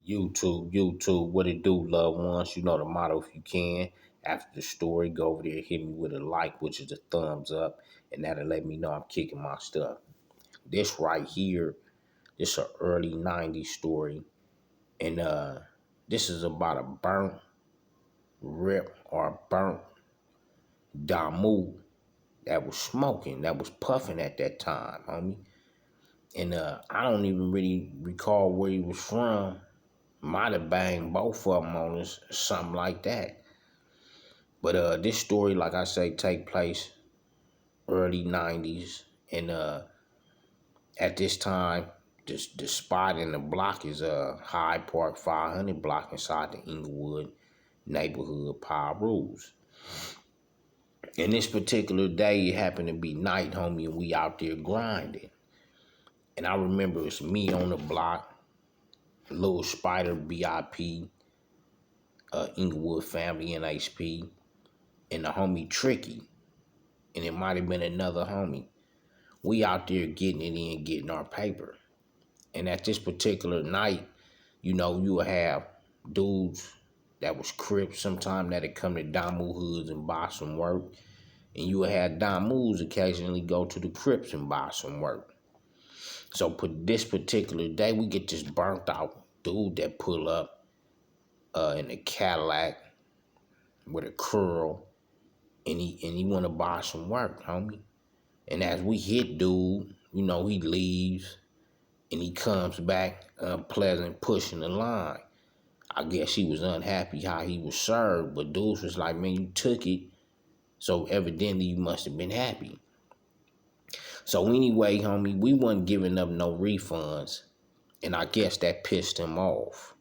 YouTube, what it do, loved ones? You know the motto if you can. After the story, go over there, hit me with a like, which is a thumbs up, and that'll let me know I'm kicking my stuff. This right here, this a early 90s story, and this is about a burnt rip or burnt Damu that was smoking, that was puffing at that time, homie. And I don't even really recall where he was from. Might have banged both of them on us, something like that. But this story, like I say, take place early 90s. And at this time, the spot in the block is Hyde Park 500 block inside the Inglewood neighborhood, Power Rules. And this particular day, it happened to be night, homie, and we out there grinding. And I remember it's me on the block, Little Spider, BIP, Inglewood Family, NHP, and the homie Tricky. And it might have been another homie. We out there getting it in, getting our paper. And at this particular night, you know, you would have dudes that was Crips sometime that'd come to Damu hoods and buy some work. And you would have Damus occasionally go to the Crips and buy some work. So this particular day, we get this burnt out dude that pull up in a Cadillac with a curl, and he want to buy some work, homie. And as we hit dude, you know, he leaves and he comes back unpleasant, pushing the line. I guess he was unhappy how he was served, but dudes was like, man, you took it, so evidently you must have been happy. So anyway, homie, we wasn't giving up no refunds, and I guess that pissed him off.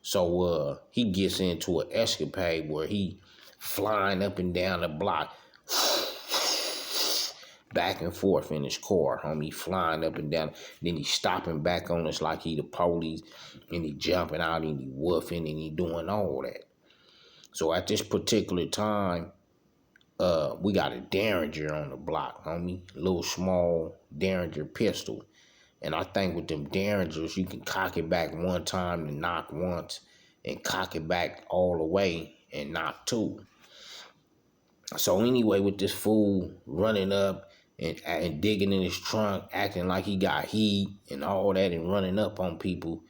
So he gets into an escapade where he flying up and down the block, back and forth in his car, homie, flying up and down. Then he stopping back on us like he the police, and he jumping out and he woofing and he doing all that. So at this particular time, we got a Derringer on the block, homie, little small Derringer pistol. And I think with them Derringers, you can cock it back one time and knock once, and cock it back all the way and knock two. So anyway, with this fool running up and digging in his trunk, acting like he got heat and all that, and running up on people,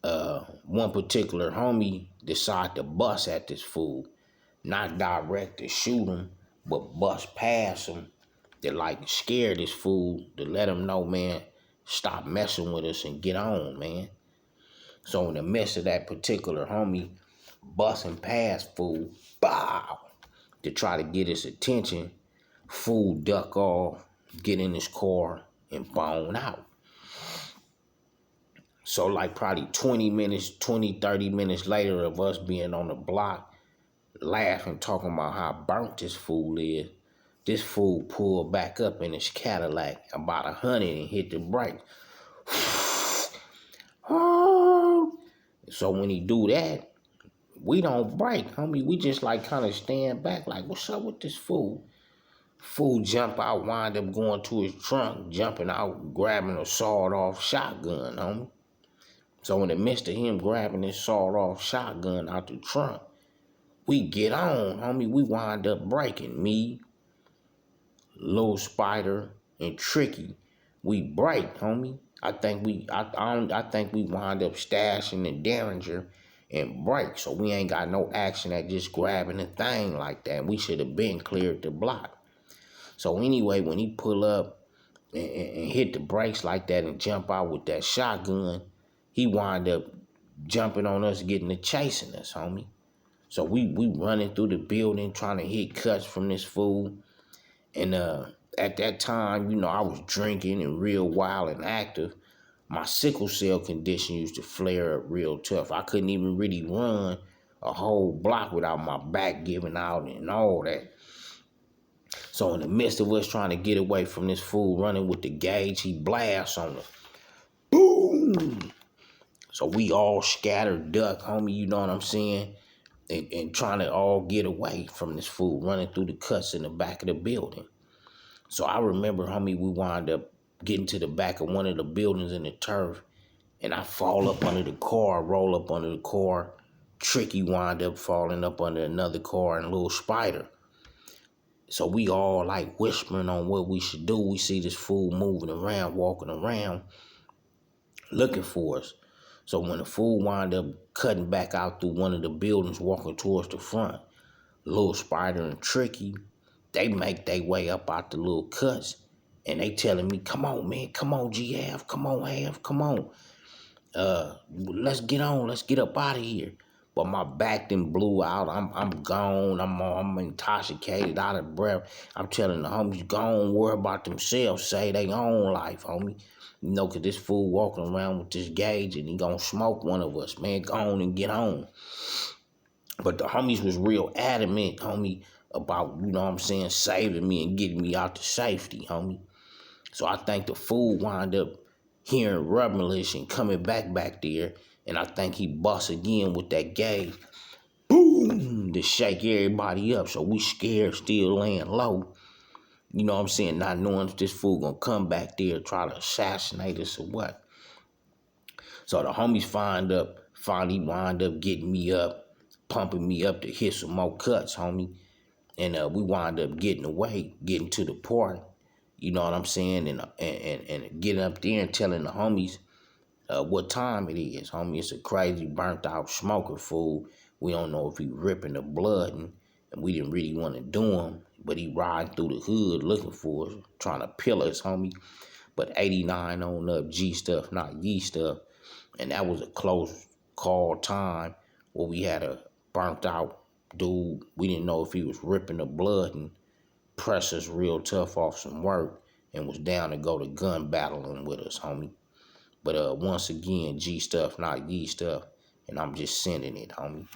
one particular homie decided to bust at this fool, not direct to shoot him, but bust past him to like scare this fool, to let him know, man, stop messing with us and get on, man. So in the midst of that particular homie busting past fool, bow, to try to get his attention, fool duck off, get in his car, and bone out. So like probably 30 minutes later of us being on the block, laughing, talking about how burnt this fool is, this fool pulled back up in his Cadillac about 100 and hit the brakes. So when he do that, we don't break, homie. We just like kind of stand back like, what's up with this fool? Fool jump out, wind up going to his trunk, jumping out, grabbing a sawed-off shotgun, homie. So in the midst of him grabbing his sawed-off shotgun out the trunk, we get on, homie. We wind up breaking. Me, Little Spider, and Tricky. We break, homie. I think we wind up stashing the Derringer and break. So we ain't got no action at just grabbing a thing like that. We should have been cleared the block. So anyway, when he pull up and hit the brakes like that and jump out with that shotgun, he wind up jumping on us, getting to chasing us, homie. So we running through the building trying to hit cuts from this fool. And at that time, you know, I was drinking and real wild and active. My sickle cell condition used to flare up real tough. I couldn't even really run a whole block without my back giving out and all that. So in the midst of us trying to get away from this fool running with the gauge, he blasts on us. Boom! So we all scattered duck, homie, you know what I'm saying? And trying to all get away from this fool running through the cuts in the back of the building. So I remember, homie, we wound up getting to the back of one of the buildings in the turf, and I fall up under the car, roll up under the car. Tricky wind up falling up under another car, and little Spider. So we all like whispering on what we should do. We see this fool moving around, walking around, looking for us. So when the fool wind up cutting back out through one of the buildings, walking towards the front, little Spider and Tricky, they make their way up out the little cuts, and they telling me, "Come on, man, come on, G-Half, come on, Half, come on. Let's get on, let's get up out of here." But my back then blew out. I'm gone. I'm intoxicated, out of breath. I'm telling the homies, go on, worry about themselves, say they own life, homie. You know, 'cause this fool walking around with this gauge and he gonna smoke one of us, man. Go on and get on. But the homies was real adamant, homie, about, you know what I'm saying, saving me and getting me out to safety, homie. So I think the fool wound up hearing rumblings and coming back there. And I think he bust again with that gauge. Boom! To shake everybody up. So we scared, still laying low. You know what I'm saying? Not knowing if this fool gonna come back there and try to assassinate us or what. So the homies finally wind up getting me up, pumping me up to hit some more cuts, homie. And we wind up getting away, getting to the park. You know what I'm saying? And getting up there and telling the homies what time it is, homie. It's a crazy burnt out smoker fool. We don't know if he ripping the blood, and we didn't really want to do him, but he riding through the hood looking for us, trying to pill us, homie. But 89 on up, G stuff, not ye stuff. And that was a close call time where we had a burnt out dude. We didn't know if he was ripping the blood and press us real tough off some work and was down to go to gun battling with us, homie. But once again, G stuff, not ye stuff. And I'm just sending it, homie.